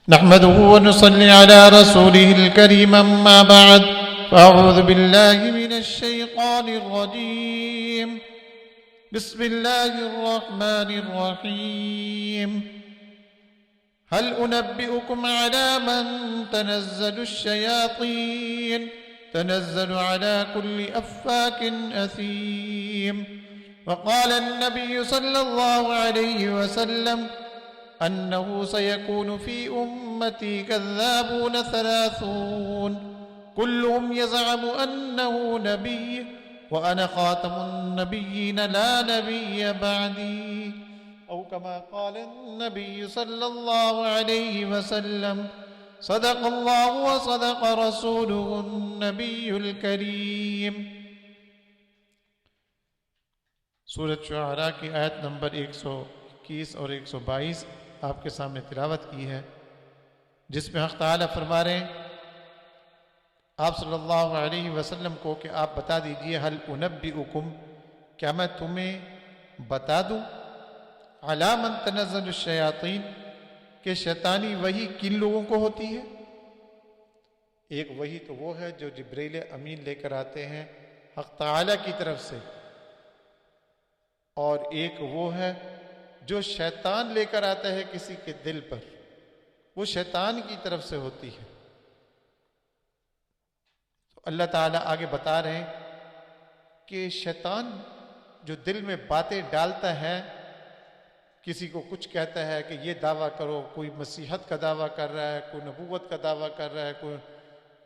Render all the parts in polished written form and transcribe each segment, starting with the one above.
نحمده ونصلي على رسوله الكريم أما بعد فأعوذ بالله من الشيطان الرجيم بسم الله الرحمن الرحيم هل أنبئكم على من تنزل الشياطين تنزل على كل أفاك أثيم وقال النبي صلى الله عليه وسلم أنه سيكون في أمتي كذابون 30 كلهم يزعم أنه نبي وأنا خاتم النبيين لا نبي بعدي أو كما قال النبي صلى الله عليه وسلم صدق الله وصدق رسوله النبي الكريم۔ سورۃ شعراء کی آیت نمبر 121 اور 122 آپ کے سامنے تلاوت کی ہے، جس میں حق تعالیٰ فرما رہے ہیں آپ صلی اللہ علیہ وسلم کو کہ آپ بتا دیجئے هل انبئکم، کیا میں تمہیں بتا دوں علی من تنزل الشیاطین کہ شیطانی وحی کن لوگوں کو ہوتی ہے۔ ایک وحی تو وہ ہے جو جبریل امین لے کر آتے ہیں حق تعالیٰ کی طرف سے، اور ایک وہ ہے جو شیطان لے کر آتا ہے کسی کے دل پر، وہ شیطان کی طرف سے ہوتی ہے۔ تو اللہ تعالیٰ آگے بتا رہے ہیں کہ شیطان جو دل میں باتیں ڈالتا ہے، کسی کو کچھ کہتا ہے کہ یہ دعویٰ کرو، کوئی مسیحت کا دعویٰ کر رہا ہے، کوئی نبوت کا دعویٰ کر رہا ہے، کوئی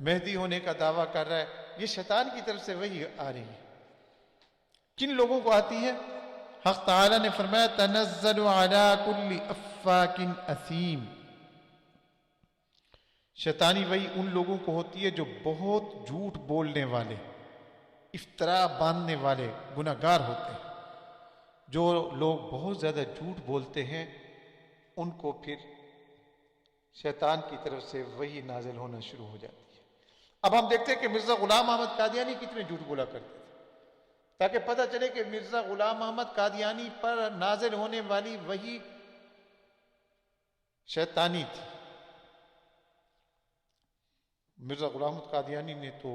مہدی ہونے کا دعویٰ کر رہا ہے، یہ شیطان کی طرف سے وہی آ رہی ہے۔ کن لوگوں کو آتی ہے؟ حق تعالیٰ نے فرمایا تنزل علی کل افاک اثیم، شیطانی وحی ان لوگوں کو ہوتی ہے جو بہت جھوٹ بولنے والے، افطرا باندھنے والے گناہگار ہوتے ہیں۔ جو لوگ بہت زیادہ جھوٹ بولتے ہیں ان کو پھر شیطان کی طرف سے وحی نازل ہونا شروع ہو جاتی ہے۔ اب ہم دیکھتے ہیں کہ مرزا غلام احمد قادیانی کتنے جھوٹ بولا کرتے تھے، تاکہ پتہ چلے کہ مرزا غلام احمد قادیانی پر نازل ہونے والی وحی شیطانی تھی۔ مرزا غلام احمد قادیانی نے تو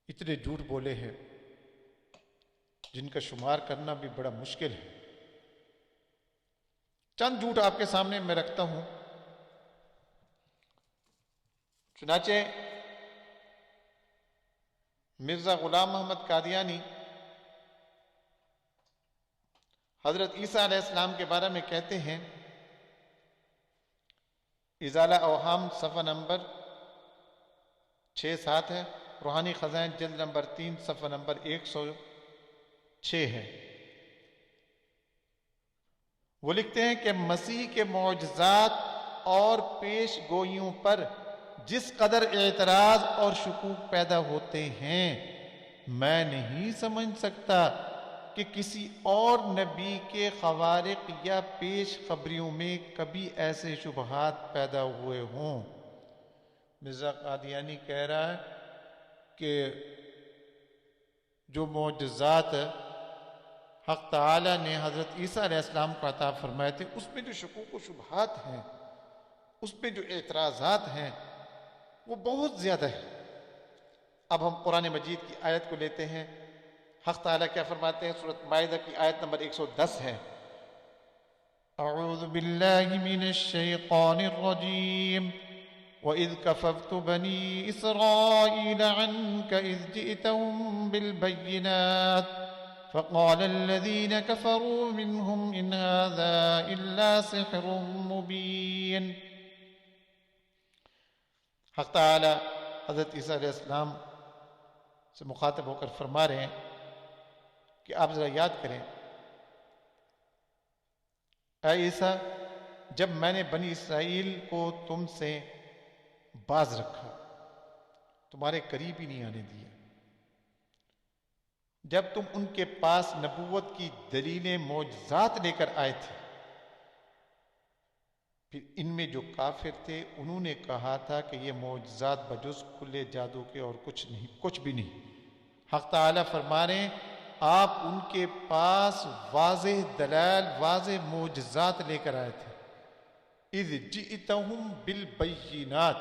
اتنے جھوٹ بولے ہیں جن کا شمار کرنا بھی بڑا مشکل ہے۔ چند جھوٹ آپ کے سامنے میں رکھتا ہوں۔ چنانچہ مرزا غلام محمد قادیانی حضرت عیسیٰ علیہ السلام کے بارے میں کہتے ہیں، ازالہ اوہام صفحہ نمبر 6-7 ہے، روحانی خزائن جلد نمبر 3 صفحہ نمبر 106 ہے۔ وہ لکھتے ہیں کہ مسیح کے معجزات اور پیش گوئیوں پر جس قدر اعتراض اور شکوک پیدا ہوتے ہیں، میں نہیں سمجھ سکتا کہ کسی اور نبی کے خوارق یا پیش خبریوں میں کبھی ایسے شبہات پیدا ہوئے ہوں۔ مرزا قادیانی کہہ رہا ہے کہ جو معجزات حق تعالیٰ نے حضرت عیسیٰ علیہ السلام کو عطا فرمائے تھے، اس میں جو شکوک و شبہات ہیں، اس میں جو اعتراضات ہیں، وہ بہت زیادہ ہے۔ اب ہم قرآن مجید کی آیت کو لیتے ہیں۔ حق تعالیٰ کیا فرماتے ہیں؟ سورۃ مائدہ کی آیت نمبر 110 ہے، اعوذ باللہ من الشیطان الرجیم وَإِذْ كَفَفْتُ بَنِي إِسْرَائِيلَ عَنْكَ إِذْ جِئْتَهُم بِالْبَيِّنَاتِ فَقَالَ الَّذِينَ كَفَرُوا مِنْهُمْ إِنْ هَذَا إِلَّا سِحْرٌ مُبِينٌ۔ حق تعالیٰ حضرت عیسیٰ علیہ السلام سے مخاطب ہو کر فرما رہے ہیں کہ آپ ذرا یاد کریں، اے عیسیٰ، جب میں نے بنی اسرائیل کو تم سے باز رکھا، تمہارے قریب ہی نہیں آنے دیا، جب تم ان کے پاس نبوت کی دلیلیں معجزات لے کر آئے تھے، پھر ان میں جو کافر تھے انہوں نے کہا تھا کہ یہ معجزات بجز کھلے جادو کے اور کچھ بھی نہیں۔ حق تعالیٰ فرما رہے ہیں آپ ان کے پاس واضح دلائل، واضح معجزات لے کر آئے تھے، اذ جئتہم بالبینات،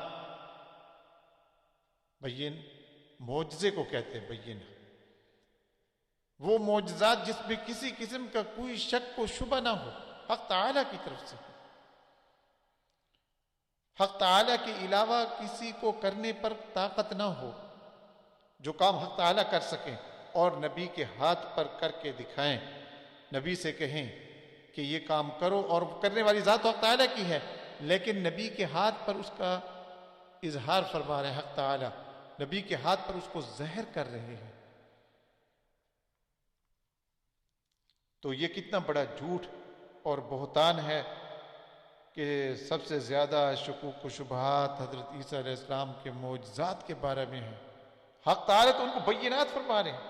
بین معجزے کو کہتے ہیں بینہ، وہ معجزات جس میں کسی قسم کا کوئی شک و شبہ نہ ہو، حق تعالیٰ کی طرف سے، حق تعالیٰ کے علاوہ کسی کو کرنے پر طاقت نہ ہو، جو کام حق تعالیٰ کر سکیں اور نبی کے ہاتھ پر کر کے دکھائیں، نبی سے کہیں کہ یہ کام کرو، اور کرنے والی ذات حق تعالیٰ کی ہے، لیکن نبی کے ہاتھ پر اس کا اظہار فرما رہے ہیں حق تعالیٰ، نبی کے ہاتھ پر اس کو ظاہر کر رہے ہیں، تو یہ کتنا بڑا جھوٹ اور بہتان ہے کہ سب سے زیادہ شکوک و شبہات حضرت عیسیٰ علیہ السلام کے معجزات کے بارے میں ہیں۔ حق تعالیٰ تو ان کو بینات فرما رہے ہیں،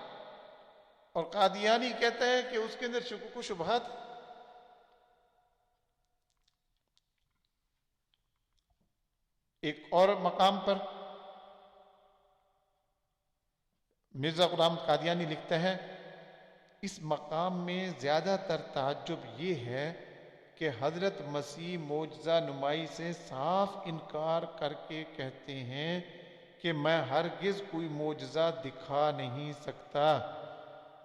اور قادیانی کہتا ہے کہ اس کے اندر شکوک و شبہات۔ ایک اور مقام پر مرزا غلام قادیانی لکھتا ہے، اس مقام میں زیادہ تر تعجب یہ ہے کہ حضرت مسیح معجزہ نمائی سے صاف انکار کر کے کہتے ہیں کہ میں ہرگز کوئی معجزہ دکھا نہیں سکتا،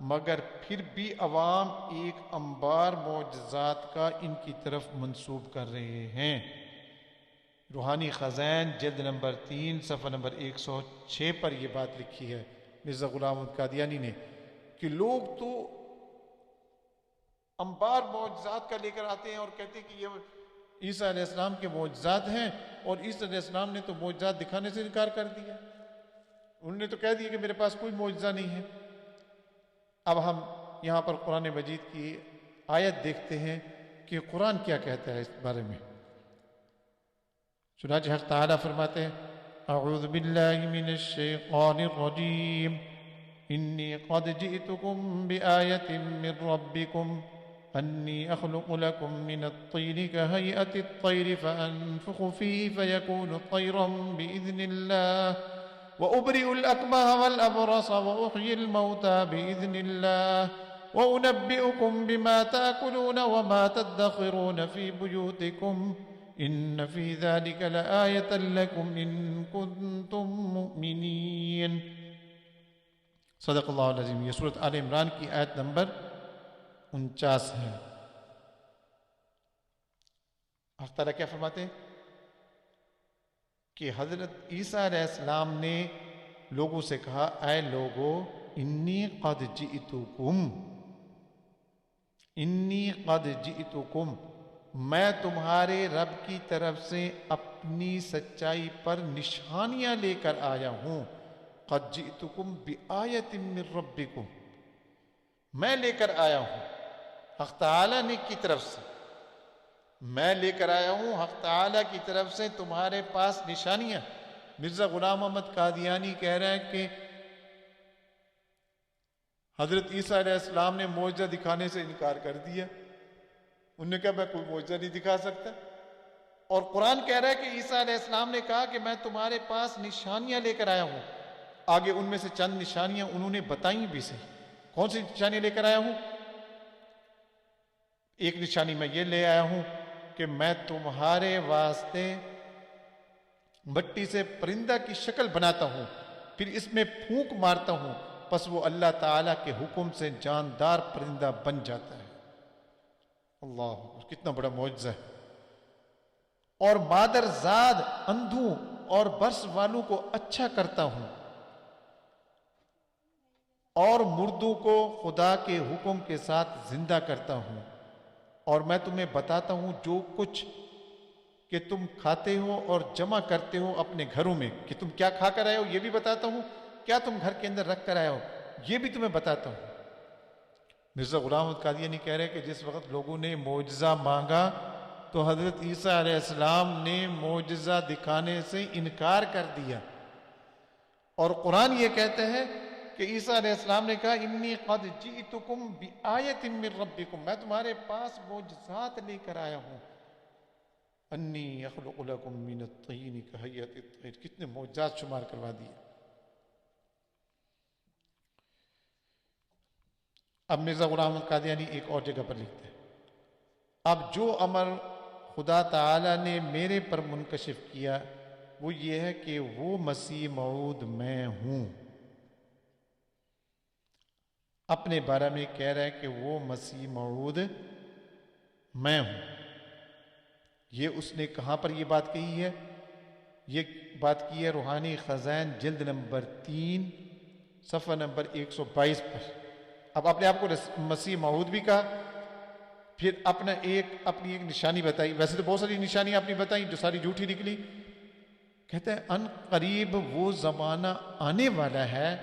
مگر پھر بھی عوام ایک انبار معجزات کا ان کی طرف منسوب کر رہے ہیں۔ روحانی خزائن جلد نمبر 3 صفحہ نمبر 106 پر یہ بات لکھی ہے مرزا غلام احمد قادیانی نے، کہ لوگ تو انبار معجزات کا لے کر آتے ہیں اور کہتے ہیں کہ یہ عیسیٰ علیہ السلام کے معجزات ہیں، اور عیسیٰ علیہ السلام نے تو معجزات دکھانے سے انکار کر دیا، انہوں نے تو کہہ دیا کہ میرے پاس کوئی معجزہ نہیں ہے۔ اب ہم یہاں پر قرآن مجید کی آیت دیکھتے ہیں کہ قرآن کیا کہتا ہے اس بارے میں۔ چنانچہ حق تعالیٰ فرماتے ہیں، اعوذ باللہ من الشیطان الرجیم، انی قد جئتکم بآیت من ربکم انی اخلق لکم من الطین کہیئت الطیر فانفخ فیہ فیکون طیرا بإذن اللہ وأبرئ الأكمه والأبرص وأحيي الموتى بإذن الله وأنبئكم بما تأكلون وما تدخرون في بيوتكم إن في ذلك لآية لكم إن كنتم مؤمنين۔ صدق اللہ العظیم۔ یہ سورۃ آل عمران کی آیت نمبر 49 ہے۔ حق تعالیٰ کیا فرماتے ہیں کہ حضرت عیسیٰ علیہ السلام نے لوگوں سے کہا، اے لوگو، انی قد جئتکم، میں تمہارے رب کی طرف سے اپنی سچائی پر نشانیاں لے کر آیا ہوں۔ قد جئتکم بآیت من ربکم، میں لے کر آیا ہوں حق تعالیٰ نے کی طرف سے، میں لے کر آیا ہوں حق تعالیٰ کی طرف سے تمہارے پاس نشانیاں۔ مرزا غلام احمد قادیانی کہہ رہے ہیں کہ حضرت عیسیٰ علیہ السلام نے معجزہ دکھانے سے انکار کر دیا، انہوں نے کہا میں کوئی معجزہ نہیں دکھا سکتا، اور قرآن کہہ رہا ہے کہ عیسیٰ علیہ السلام نے کہا کہ میں تمہارے پاس نشانیاں لے کر آیا ہوں۔ آگے ان میں سے چند نشانیاں انہوں نے بتائیں بھی صحیح، کون سی نشانیاں لے کر آیا ہوں؟ ایک نشانی میں یہ لے آیا ہوں کہ میں تمہارے واسطے مٹی سے پرندہ کی شکل بناتا ہوں، پھر اس میں پھونک مارتا ہوں، پس وہ اللہ تعالیٰ کے حکم سے جاندار پرندہ بن جاتا ہے۔ اللہ، کتنا بڑا معجزہ ہے۔ اور مادر زاد اندھوں اور برس والوں کو اچھا کرتا ہوں، اور مردوں کو خدا کے حکم کے ساتھ زندہ کرتا ہوں، اور میں تمہیں بتاتا ہوں جو کچھ کہ تم کھاتے ہو اور جمع کرتے ہو اپنے گھروں میں، کہ تم کیا کھا کر آئے ہو یہ بھی بتاتا ہوں، کیا تم گھر کے اندر رکھ کر آئے ہو یہ بھی تمہیں بتاتا ہوں۔ مرزا غلام احمد قادیانی کہہ رہے ہیں کہ جس وقت لوگوں نے معجزہ مانگا تو حضرت عیسیٰ علیہ السلام نے معجزہ دکھانے سے انکار کر دیا، اور قرآن یہ کہتا ہے کہ عیسیٰ علیہ السلام نے کہا انی قد جئتکم بآیت من ربکم، میں تمہارے پاس معجزات لے کر آیا ہوں۔ انی اخلق لکم من الطین کہیئت الطیر، کتنے معجزات شمار کروا دیے۔ اب مرزا غلام احمد قادیانی ایک اور جگہ پر لکھتے ہیں، اب جو امر خدا تعالیٰ نے میرے پر منکشف کیا وہ یہ ہے کہ وہ مسیح موعود میں ہوں. اپنے بارے میں کہہ رہا ہے کہ وہ مسیح موعود میں ہوں. یہ اس نے کہاں پر یہ بات کہی ہے؟ یہ بات کی ہے روحانی خزائن جلد نمبر 3 صفحہ نمبر 122 پر. اب آپ نے آپ کو مسیح موعود بھی کہا، پھر اپنی ایک نشانی بتائی. ویسے تو بہت ساری نشانیاں آپ نے بتائی جو ساری جھوٹی نکلی. کہتے ہیں ان قریب وہ زمانہ آنے والا ہے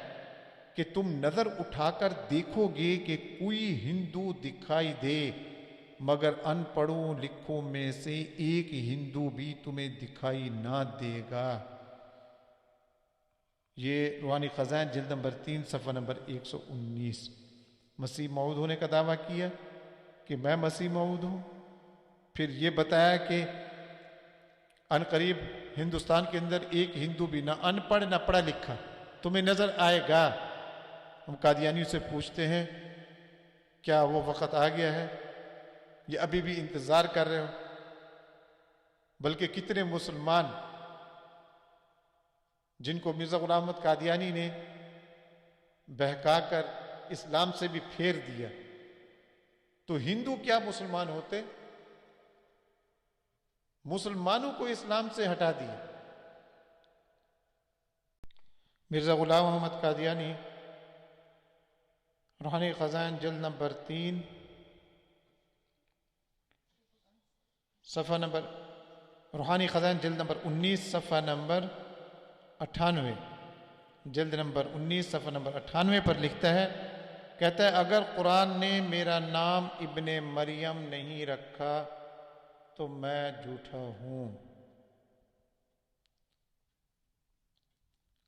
کہ تم نظر اٹھا کر دیکھو گے کہ کوئی ہندو دکھائی دے، مگر ان پڑھوں لکھوں میں سے ایک ہندو بھی تمہیں دکھائی نہ دے گا. یہ روحانی خزائن جلد نمبر 3 صفحہ نمبر 119. مسیح موعود ہونے کا دعویٰ کیا کہ میں مسیح موعود ہوں. پھر یہ بتایا کہ ان قریب ہندوستان کے اندر ایک ہندو بھی نہ ان پڑھ نہ پڑھا لکھا تمہیں نظر آئے گا. ہم قادیانیوں سے پوچھتے ہیں کیا وہ وقت آ گیا ہے؟ یہ ابھی بھی انتظار کر رہے ہو؟ بلکہ کتنے مسلمان جن کو مرزا غلام احمد قادیانی نے بہکا کر اسلام سے بھی پھیر دیا، تو ہندو کیا مسلمان ہوتے؟ مسلمانوں کو اسلام سے ہٹا دیا. مرزا غلام احمد قادیانی روحانی خزائن جلد نمبر 3 صفحہ نمبر روحانی خزائن جلد نمبر 19 صفحہ نمبر 98 جلد نمبر 19 صفحہ نمبر 98 پر لکھتا ہے، کہتا ہے اگر قرآن نے میرا نام ابن مریم نہیں رکھا تو میں جھوٹا ہوں.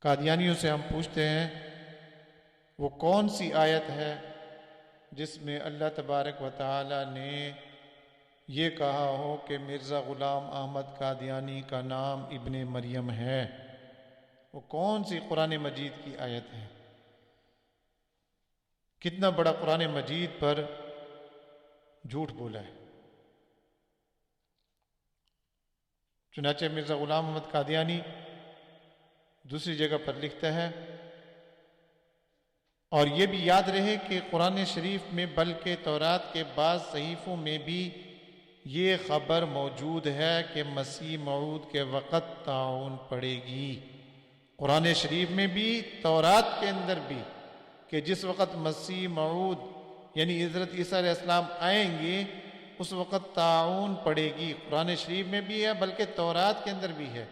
قادیانیوں سے ہم پوچھتے ہیں وہ کون سی آیت ہے جس میں اللہ تبارک و تعالی نے یہ کہا ہو کہ مرزا غلام احمد قادیانی کا نام ابن مریم ہے؟ وہ کون سی قرآن مجید کی آیت ہے؟ کتنا بڑا قرآن مجید پر جھوٹ بولا ہے. چنانچہ مرزا غلام احمد قادیانی دوسری جگہ پر لکھتا ہے، اور یہ بھی یاد رہے کہ قرآن شریف میں بلکہ تورات کے بعض صحیفوں میں بھی یہ خبر موجود ہے کہ مسیح موعود کے وقت طاعون پڑے گی. قرآن شریف میں بھی تورات کے اندر بھی کہ جس وقت مسیح موعود یعنی حضرت عیسیٰ علیہ السلام آئیں گے اس وقت طاعون پڑے گی. قرآن شریف میں بھی ہے بلکہ تورات کے اندر بھی ہے.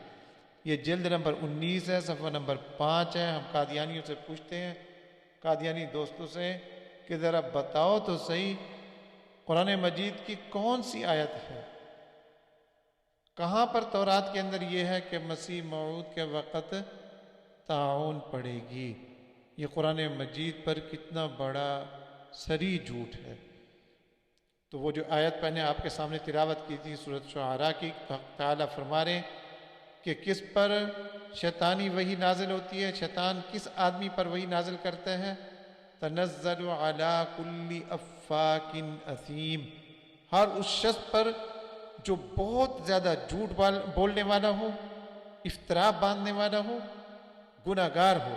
یہ جلد نمبر 19 ہے صفحہ نمبر 5 ہے. ہم قادیانیوں سے پوچھتے ہیں، قادیانی دوستوں سے، کہ ذرا بتاؤ تو صحیح قرآن مجید کی کون سی آیت ہے، کہاں پر تورات کے اندر یہ ہے کہ مسیح موعود کے وقت طاعون پڑے گی؟ یہ قرآن مجید پر کتنا بڑا سری جھوٹ ہے. تو وہ جو آیت پہلے آپ کے سامنے تلاوت کی تھی سورۃ شعراء کی، تعالیٰ فرما رہے ہیں کہ کس پر شیطانی وحی نازل ہوتی ہے، شیطان کس آدمی پر وحی نازل کرتا ہے؟ تنزل علی کل افاک اثیم، ہر اس شخص پر جو بہت زیادہ جھوٹ بولنے والا ہو، افترا باندھنے والا ہو، گناہ گار ہو،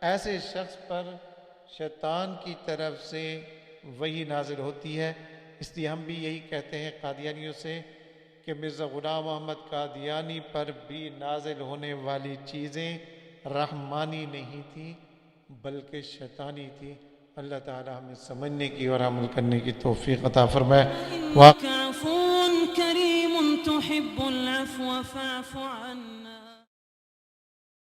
ایسے شخص پر شیطان کی طرف سے وحی نازل ہوتی ہے. اس لیے ہم بھی یہی کہتے ہیں قادیانیوں سے کہ مرزا غلام احمد قادیانی پر بھی نازل ہونے والی چیزیں رحمانی نہیں تھی بلکہ شیطانی تھی. اللہ تعالی ہمیں سمجھنے کی اور عمل کرنے کی توفیق عطا فرمائے. إنك عفو كريم تحب العفو فاعف عنا.